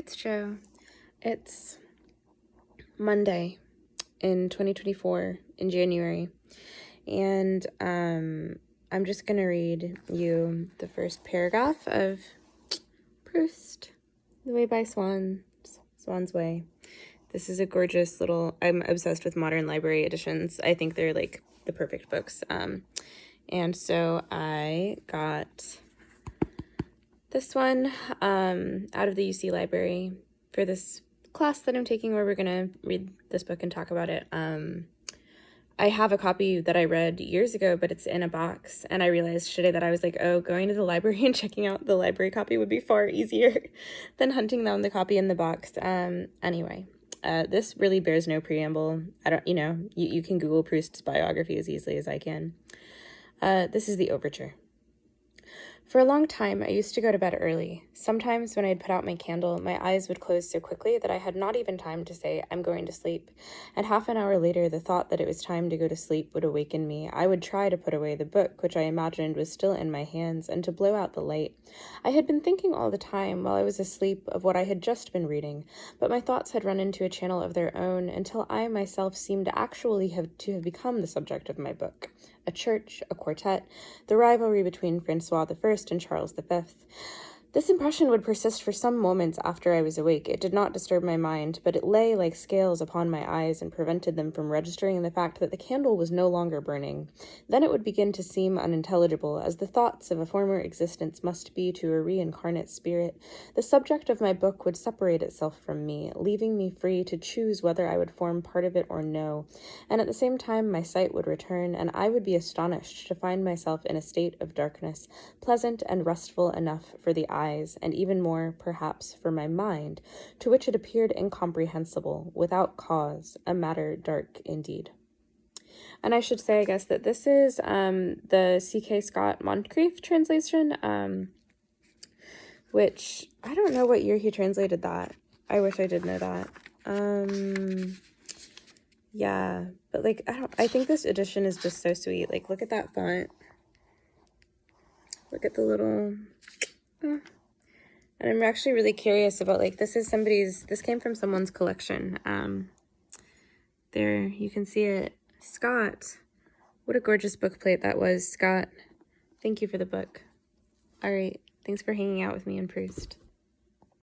Proust show. It's Monday in 2024 in January, and I'm just gonna read you the first paragraph of Proust, The Way by Swann's Way. This is a gorgeous little, I'm obsessed with modern library editions. I think they're like the perfect books. And so I got this one out of the UC library for this class that I'm taking where we're gonna read this book and talk about it. I have a copy that I read years ago, but it's in a box, and I realized today that I was like, oh, going to the library and checking out the library copy would be far easier than hunting down the copy in the box. Anyway, this really bears no preamble. You can Google Proust's biography as easily as I can. This is the overture. For a long time, I used to go to bed early. Sometimes when I'd put out my candle, my eyes would close so quickly that I had not even time to say, I'm going to sleep. And half an hour later, the thought that it was time to go to sleep would awaken me. I would try to put away the book, which I imagined was still in my hands, and to blow out the light. I had been thinking all the time, while I was asleep, of what I had just been reading, but my thoughts had run into a channel of their own until I myself seemed to actually have become the subject of my book. A church, a quartet, the rivalry between Francois I and Charles V. This impression would persist for some moments after I was awake. It did not disturb my mind, but it lay like scales upon my eyes and prevented them from registering the fact that the candle was no longer burning. Then it would begin to seem unintelligible, as the thoughts of a former existence must be to a reincarnate spirit. The subject of my book would separate itself from me, leaving me free to choose whether I would form part of it or no, and at the same time my sight would return, and I would be astonished to find myself in a state of darkness, pleasant and restful enough for the eyes, and even more, perhaps, for my mind, to which it appeared incomprehensible, without cause, a matter dark indeed. And I should say, I guess, that this is the C.K. Scott Moncrief translation, which, I don't know what year he translated that. I wish I did know that. Yeah, but, like, I think this edition is just so sweet. Like, look at that font. Look at the little... And I'm actually really curious about, like, this came from someone's collection. There, you can see it. Scott, what a gorgeous book plate that was. Scott, thank you for the book. All right, thanks for hanging out with me in Proust.